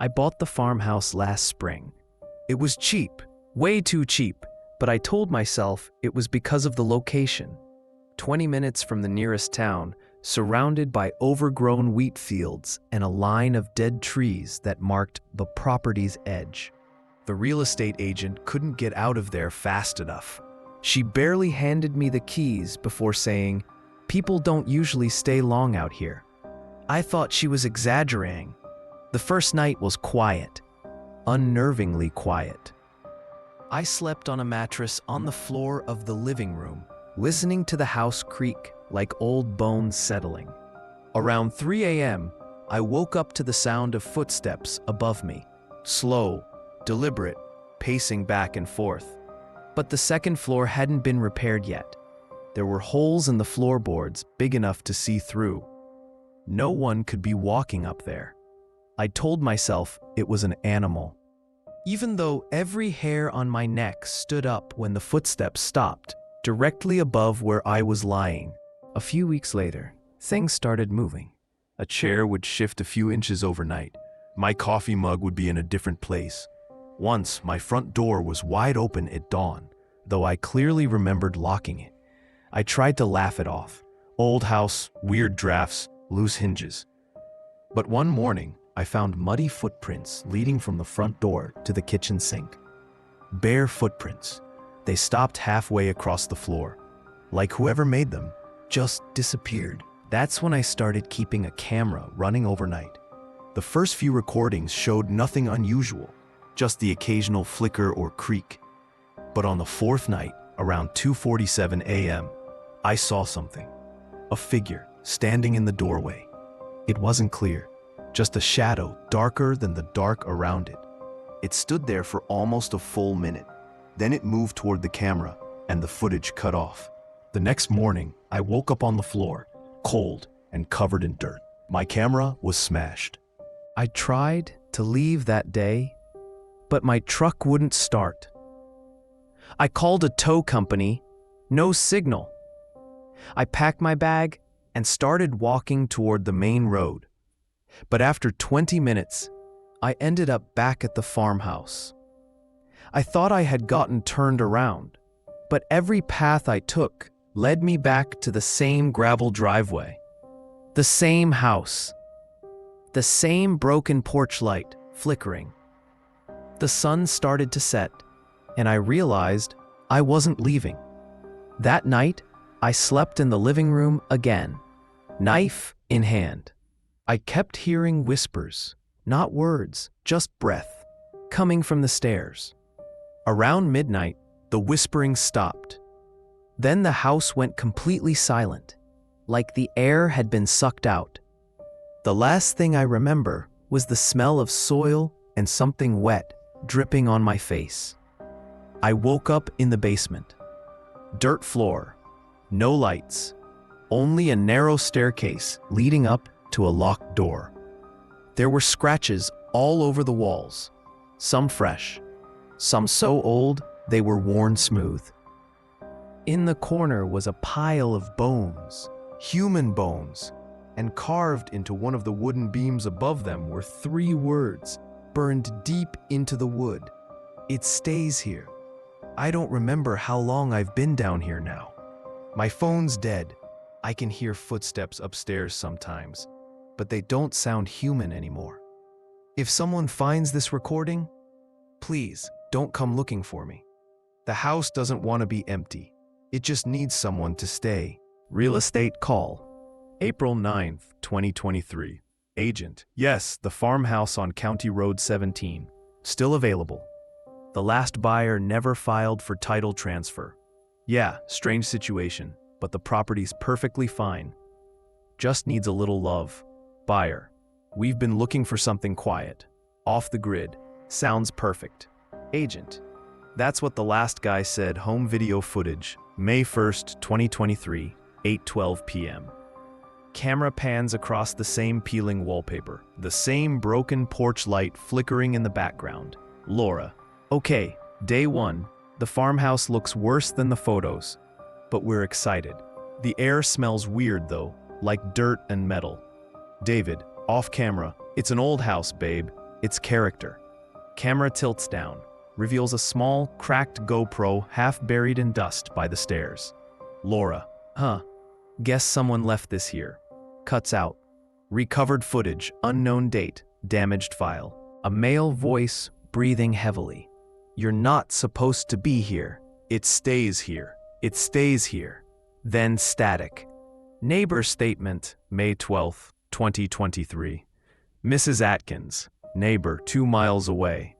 I bought the farmhouse last spring. It was cheap, way too cheap, but I told myself it was because of the location. 20 minutes from the nearest town, surrounded by overgrown wheat fields and a line of dead trees that marked the property's edge. The real estate agent couldn't get out of there fast enough. She barely handed me the keys before saying, "People don't usually stay long out here." I thought she was exaggerating. The first night was quiet, unnervingly quiet. I slept on a mattress on the floor of the living room, listening to the house creak like old bones settling. Around 3 a.m., I woke up to the sound of footsteps above me, slow, deliberate, pacing back and forth. But the second floor hadn't been repaired yet. There were holes in the floorboards big enough to see through. No one could be walking up there. I told myself it was an animal. Even though every hair on my neck stood up when the footsteps stopped, directly above where I was lying. A few weeks later, things started moving. A chair would shift a few inches overnight. My coffee mug would be in a different place. Once, my front door was wide open at dawn, though I clearly remembered locking it. I tried to laugh it off. Old house, weird drafts, loose hinges. But one morning, I found muddy footprints leading from the front door to the kitchen sink. Bare footprints. They stopped halfway across the floor. Like whoever made them just disappeared. That's when I started keeping a camera running overnight. The first few recordings showed nothing unusual, just the occasional flicker or creak. But on the fourth night, around 2:47 a.m., I saw something. A figure standing in the doorway. It wasn't clear, just a shadow darker than the dark around it. It stood there for almost a full minute. Then it moved toward the camera, and the footage cut off. The next morning, I woke up on the floor, cold and covered in dirt. My camera was smashed. I tried to leave that day, but my truck wouldn't start. I called a tow company, no signal. I packed my bag and started walking toward the main road. But after 20 minutes, I ended up back at the farmhouse. I thought I had gotten turned around, but every path I took led me back to the same gravel driveway, the same house, the same broken porch light flickering. The sun started to set, and I realized I wasn't leaving. That night, I slept in the living room again, knife in hand. I kept hearing whispers, not words, just breath, coming from the stairs. Around midnight, the whispering stopped. Then the house went completely silent, like the air had been sucked out. The last thing I remember was the smell of soil and something wet dripping on my face. I woke up in the basement. Dirt floor, no lights, only a narrow staircase leading up to a locked door. There were scratches all over the walls, some fresh, some so old they were worn smooth. In the corner was a pile of bones, human bones, and carved into one of the wooden beams above them were 3 words, burned deep into the wood. "It stays here." I don't remember how long I've been down here now. My phone's dead. I can hear footsteps upstairs sometimes, but they don't sound human anymore. If someone finds this recording, please don't come looking for me. The house doesn't want to be empty. It just needs someone to stay. Real estate call. April 9th, 2023. Agent. Yes, the farmhouse on County Road 17. Still available. The last buyer never filed for title transfer. Yeah, strange situation, but the property's perfectly fine. Just needs a little love. Buyer. We've been looking for something quiet. Off the grid. Sounds perfect. Agent. That's what the last guy said. Home video footage. May 1st, 2023, 8:12 p.m. Camera pans across the same peeling wallpaper. The same broken porch light flickering in the background. Laura. Okay, day 1. The farmhouse looks worse than the photos, but we're excited. The air smells weird though, like dirt and metal. David, off camera. It's an old house, babe. Its character. Camera tilts down, reveals a small, cracked GoPro half buried in dust by the stairs. Laura. Guess someone left this here. Cuts out. Recovered footage, unknown date, damaged file. A male voice, breathing heavily. You're not supposed to be here. It stays here. It stays here. Then static. Neighbor statement, May 12, 2023. Mrs. Atkins, neighbor 2 miles away.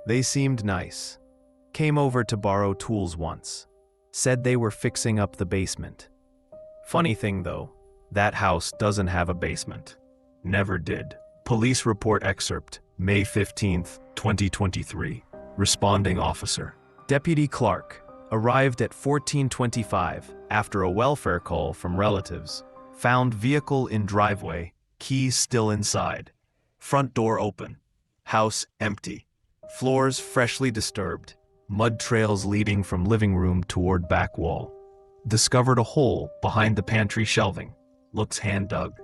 They seemed nice. Came over to borrow tools once. Said they were fixing up the basement. Funny thing though, that house doesn't have a basement. Never did. Police report excerpt, May 15, 2023. Responding officer. Deputy Clark arrived at 1425 after a welfare call from relatives. Found vehicle in driveway, keys still inside. Front door open. House empty. Floors freshly disturbed. Mud trails leading from living room toward back wall. Discovered a hole behind the pantry shelving. Looks hand dug.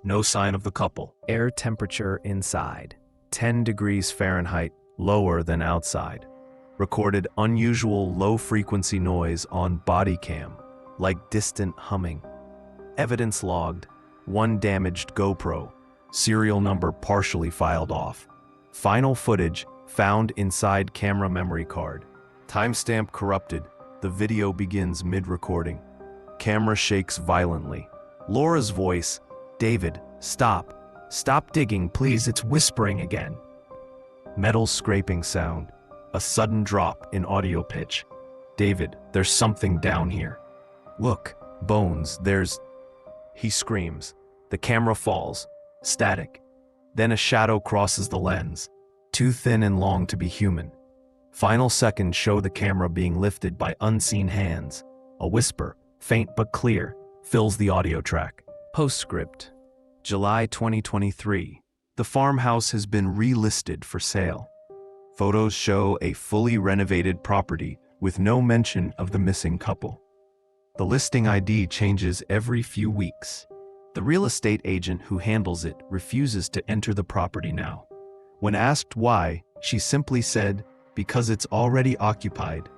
No sign of the couple. Air temperature inside, 10 degrees Fahrenheit, lower than outside. Recorded unusual low-frequency noise on body cam, like distant humming. Evidence logged, 1 damaged GoPro, serial number partially filed off. Final footage found inside camera memory card. Timestamp corrupted, the video begins mid-recording. Camera shakes violently. Laura's voice, David, stop. Stop digging, please, it's whispering again. Metal scraping sound. A sudden drop in audio pitch. David, there's something down here. Look, bones, there's... He screams. The camera falls. Static. Then a shadow crosses the lens. Too thin and long to be human. Final seconds show the camera being lifted by unseen hands. A whisper, faint but clear, fills the audio track. Postscript. July 2023. The farmhouse has been relisted for sale. Photos show a fully renovated property with no mention of the missing couple. The listing ID changes every few weeks. The real estate agent who handles it refuses to enter the property now. When asked why, she simply said, because it's already occupied.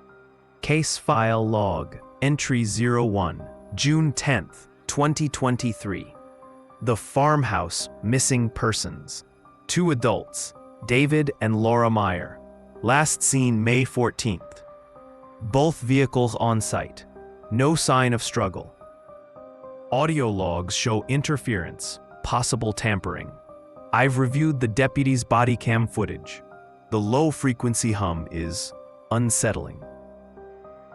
Case file log, entry 01, June 10th, 2023. The farmhouse, missing persons. 2 adults, David and Laura Meyer. Last seen May 14th. Both vehicles on site. No sign of struggle. Audio logs show interference, possible tampering. I've reviewed the deputy's body cam footage. The low-frequency hum is unsettling.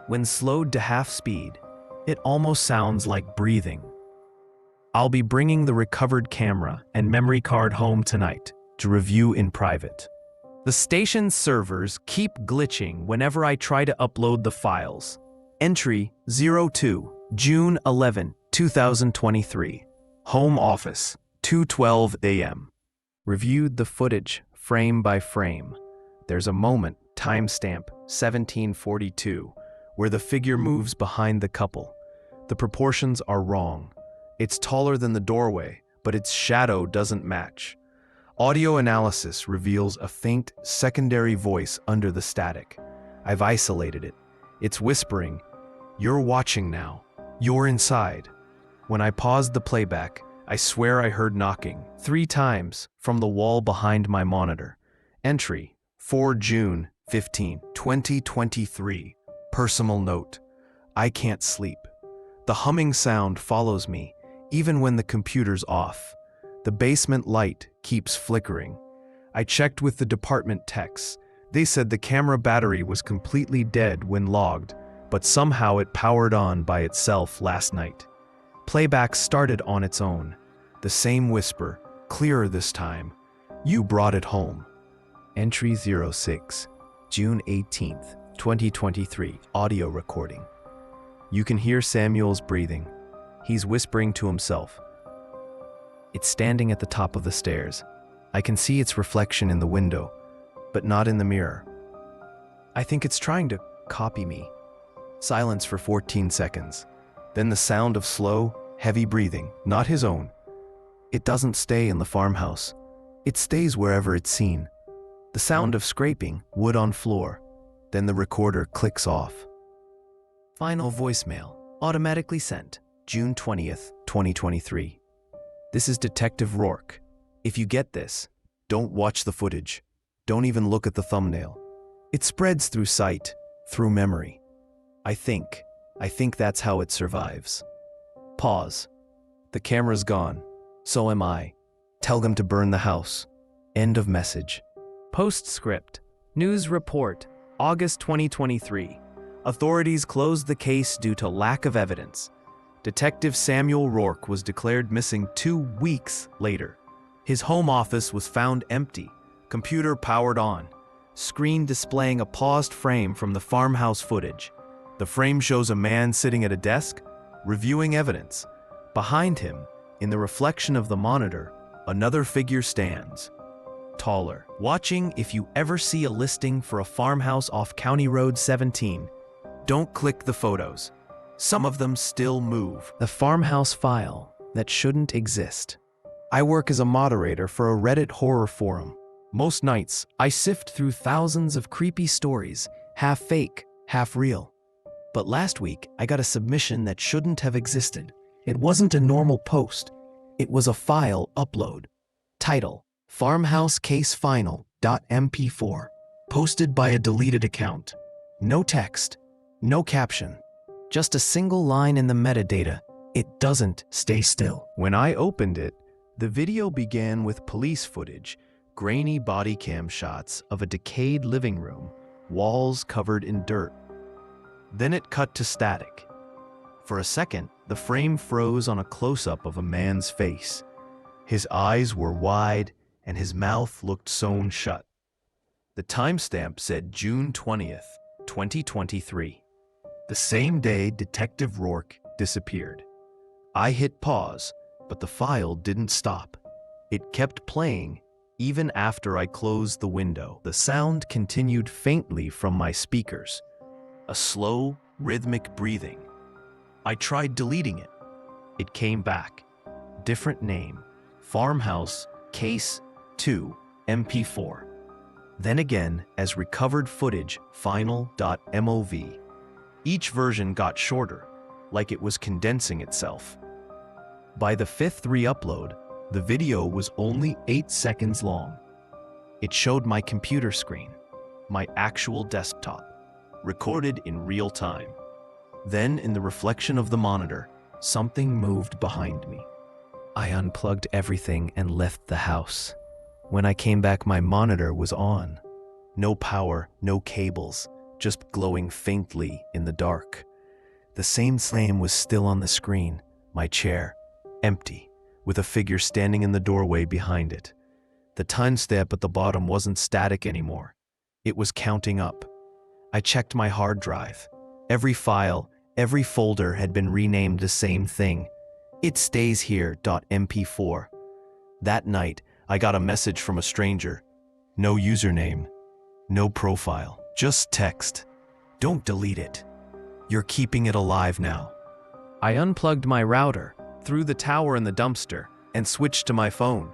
When slowed to half speed, it almost sounds like breathing. I'll be bringing the recovered camera and memory card home tonight to review in private. The station's servers keep glitching whenever I try to upload the files. Entry 02, June 11, 2023. Home office, 2:12 a.m. Reviewed the footage, frame by frame. There's a moment, timestamp 1742, where the figure moves behind the couple. The proportions are wrong. It's taller than the doorway, but its shadow doesn't match. Audio analysis reveals a faint secondary voice under the static. I've isolated it. It's whispering, "You're watching now. You're inside." When I paused the playback, I swear I heard knocking 3 times from the wall behind my monitor. Entry 4 June 15, 2023. Personal note. I can't sleep. The humming sound follows me, even when the computer's off. The basement light keeps flickering. I checked with the department techs. They said the camera battery was completely dead when logged, but somehow it powered on by itself last night. Playback started on its own. The same whisper, clearer this time. You brought it home. Entry 06, June 18th, 2023, audio recording. You can hear Samuel's breathing. He's whispering to himself. It's standing at the top of the stairs. I can see its reflection in the window, but not in the mirror. I think it's trying to copy me. Silence for 14 seconds. Then the sound of slow, heavy breathing, not his own. It doesn't stay in the farmhouse. It stays wherever it's seen. The sound of scraping wood on floor. Then the recorder clicks off. Final voicemail, automatically sent, June 20th, 2023. This is Detective Rourke. If you get this, don't watch the footage. Don't even look at the thumbnail. It spreads through sight, through memory. I think that's how it survives. Pause. The camera's gone. So am I. Tell them to burn the house. End of message. Postscript. News report, August 2023. Authorities closed the case due to lack of evidence. Detective Samuel Rourke was declared missing 2 weeks later. His home office was found empty, computer powered on, screen displaying a paused frame from the farmhouse footage. The frame shows a man sitting at a desk, reviewing evidence. Behind him, in the reflection of the monitor, another figure stands, taller. Watching. If you ever see a listing for a farmhouse off County Road 17, don't click the photos. Some of them still move. The farmhouse file that shouldn't exist. I work as a moderator for a Reddit horror forum. Most nights, I sift through thousands of creepy stories, half fake, half real. But last week, I got a submission that shouldn't have existed. It wasn't a normal post. It was a file upload. Title: Farmhouse Case Final.mp4. Posted by a deleted account. No text, no caption. Just a single line in the metadata. It doesn't stay still. When I opened it, the video began with police footage, grainy body cam shots of a decayed living room, walls covered in dirt. Then it cut to static. For a second, the frame froze on a close-up of a man's face. His eyes were wide, and his mouth looked sewn shut. The timestamp said June 20th, 2023. The same day Detective Rourke disappeared. I hit pause, but the file didn't stop. It kept playing, even after I closed the window. The sound continued faintly from my speakers. A slow, rhythmic breathing. I tried deleting it. It came back. Different name. Farmhouse Case 2 MP4. Then again as recovered footage final.mov. Each version got shorter, like it was condensing itself. By the 5th re-upload, the video was only 8 seconds long. It showed my computer screen, my actual desktop, recorded in real time. Then, in the reflection of the monitor, something moved behind me. I unplugged everything and left the house. When I came back, my monitor was on. No power, no cables, just glowing faintly in the dark. The same flame was still on the screen, my chair, empty, with a figure standing in the doorway behind it. The timestamp at the bottom wasn't static anymore. It was counting up. I checked my hard drive. Every file, every folder had been renamed the same thing. It stays here.mp4. That night, I got a message from a stranger. No username, no profile, just text. Don't delete it. You're keeping it alive now. I unplugged my router, threw the tower in the dumpster, and switched to my phone.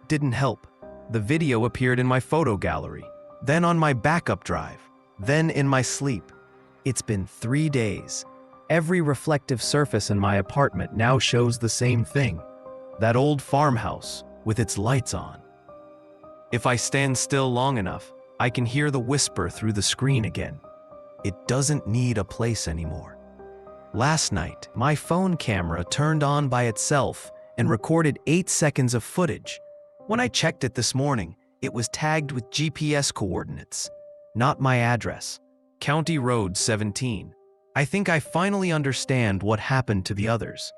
Didn't help. The video appeared in my photo gallery, then on my backup drive, then in my sleep. It's been 3 days. Every reflective surface in my apartment now shows the same thing. That old farmhouse with its lights on. If I stand still long enough, I can hear the whisper through the screen again. It doesn't need a place anymore. Last night, my phone camera turned on by itself and recorded 8 seconds of footage. When I checked it this morning, it was tagged with GPS coordinates, not my address. County Road 17. I think I finally understand what happened to the others.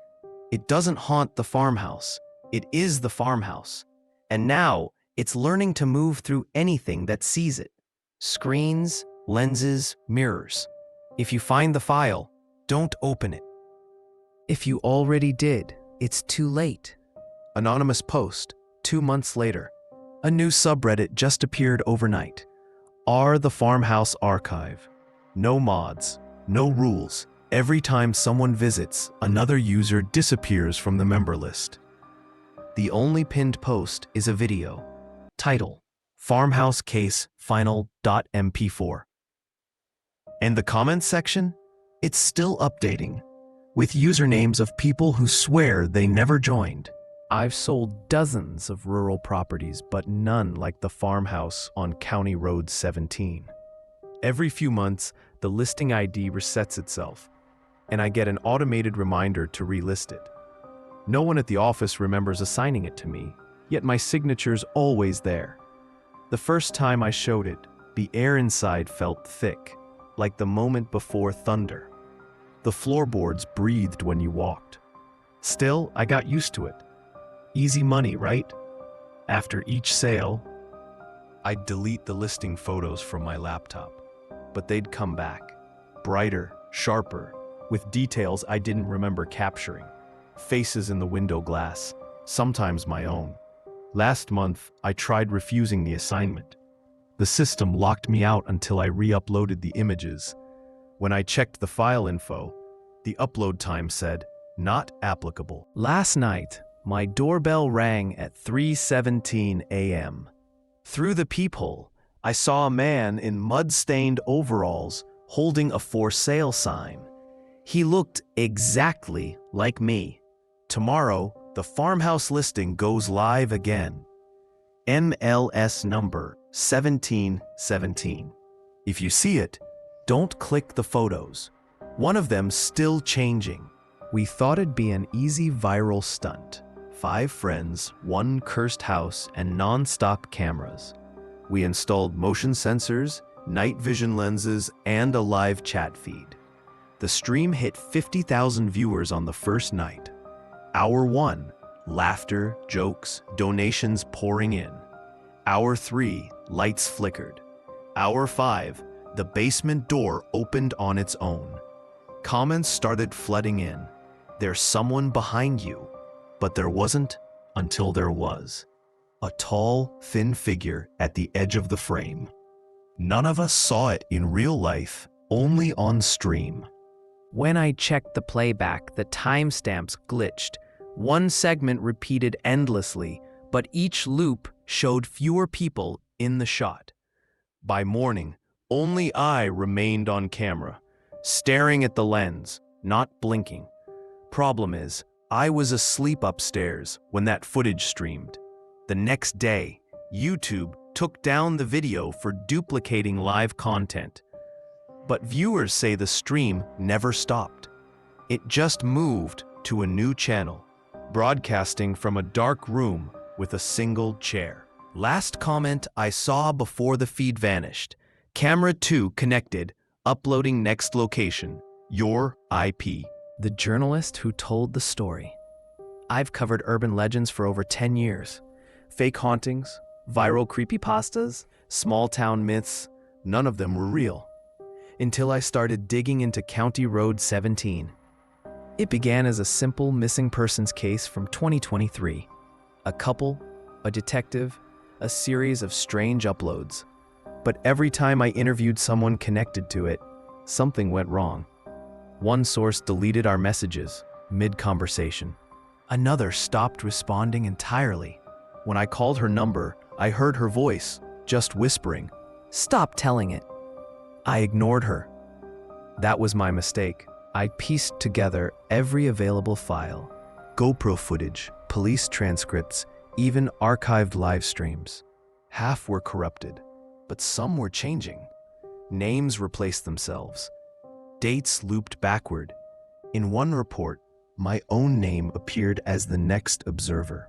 It doesn't haunt the farmhouse. It is the farmhouse. And now, it's learning to move through anything that sees it. Screens, lenses, mirrors. If you find the file, don't open it. If you already did, it's too late. Anonymous post, 2 months later. A new subreddit just appeared overnight. R the Farmhouse Archive. No mods, no rules. Every time someone visits, another user disappears from the member list. The only pinned post is a video. Title: Farmhouse case final.mp4. And the comments section? It's still updating, with usernames of people who swear they never joined. I've sold dozens of rural properties, but none like the farmhouse on County Road 17. Every few months, the listing ID resets itself, and I get an automated reminder to relist it. No one at the office remembers assigning it to me, yet my signature's always there. The first time I showed it, the air inside felt thick, like the moment before thunder. The floorboards breathed when you walked. Still, I got used to it. Easy money, right? After each sale, I'd delete the listing photos from my laptop, but they'd come back, brighter, sharper, with details I didn't remember capturing. Faces in the window glass, sometimes my own. Last month, I tried refusing the assignment. The system locked me out until I re-uploaded the images. When I checked the file info, the upload time said, "Not applicable." Last night, my doorbell rang at 3:17 a.m. Through the peephole, I saw a man in mud-stained overalls holding a for sale sign. He looked exactly like me. Tomorrow, the farmhouse listing goes live again. MLS number 1717. If you see it, don't click the photos. One of them's still changing. We thought it'd be an easy viral stunt. 5 friends, 1 cursed house, and non-stop cameras. We installed motion sensors, night vision lenses, and a live chat feed. The stream hit 50,000 viewers on the first night. Hour 1, laughter, jokes, donations pouring in. Hour 3, lights flickered. Hour 5, the basement door opened on its own. Comments started flooding in. There's someone behind you. But there wasn't until there was. A tall, thin figure at the edge of the frame. None of us saw it in real life, only on stream. When I checked the playback, the timestamps glitched. One segment repeated endlessly, but each loop showed fewer people in the shot. By morning, only I remained on camera, staring at the lens, not blinking. Problem is, I was asleep upstairs when that footage streamed. The next day, YouTube took down the video for duplicating live content. But viewers say the stream never stopped. It just moved to a new channel, broadcasting from a dark room with a single chair. Last comment I saw before the feed vanished. Camera 2 connected, uploading next location, your IP. The journalist who told the story. I've covered urban legends for over 10 years. Fake hauntings, viral creepypastas, small-town myths, none of them were real. Until I started digging into County Road 17. It began as a simple missing persons case from 2023. A couple, a detective, a series of strange uploads. But every time I interviewed someone connected to it, something went wrong. One source deleted our messages mid-conversation. Another stopped responding entirely. When I called her number, I heard her voice, just whispering, "Stop telling it." I ignored her. That was my mistake. I pieced together every available file. GoPro footage, police transcripts, even archived live streams. Half were corrupted, but some were changing. Names replaced themselves. Dates looped backward. In one report, my own name appeared as the next observer.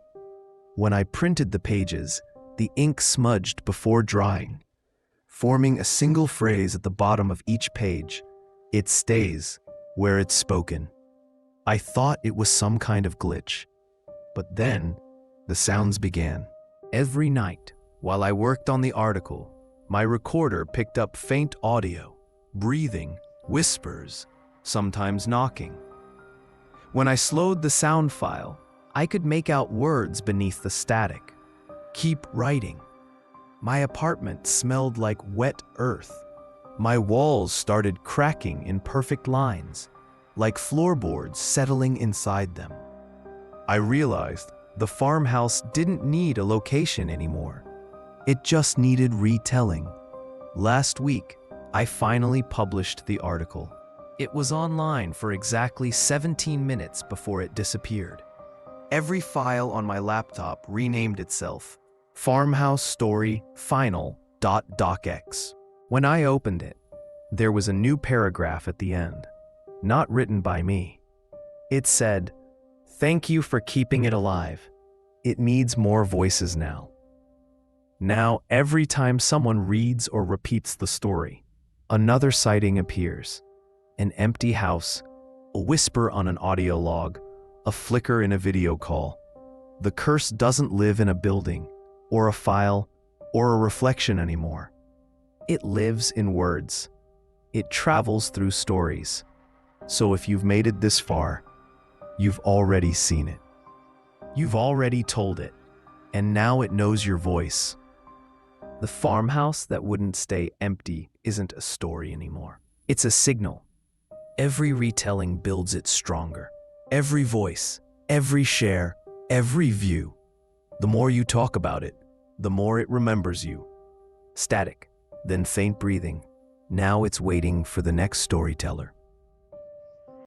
When I printed the pages, the ink smudged before drying, forming a single phrase at the bottom of each page. It stays where it's spoken. I thought it was some kind of glitch. But then, the sounds began. Every night, while I worked on the article, my recorder picked up faint audio, breathing, whispers, sometimes knocking. When I slowed the sound file, I could make out words beneath the static. Keep writing. My apartment smelled like wet earth. My walls started cracking in perfect lines, like floorboards settling inside them. I realized the farmhouse didn't need a location anymore. It just needed retelling. Last week, I finally published the article. It was online for exactly 17 minutes before it disappeared. Every file on my laptop renamed itself Farmhouse Story Final.docx. When I opened it, there was a new paragraph at the end, not written by me. It said, "Thank you for keeping it alive. It needs more voices now." Now, every time someone reads or repeats the story, another sighting appears. An empty house, a whisper on an audio log, a flicker in a video call. The curse doesn't live in a building, or a file, or a reflection anymore. It lives in words. It travels through stories. So if you've made it this far, you've already seen it. You've already told it, and now it knows your voice. The farmhouse that wouldn't stay empty isn't a story anymore. It's a signal. Every retelling builds it stronger. Every voice, every share, every view. The more you talk about it, the more it remembers you. Static, then faint breathing. Now it's waiting for the next storyteller.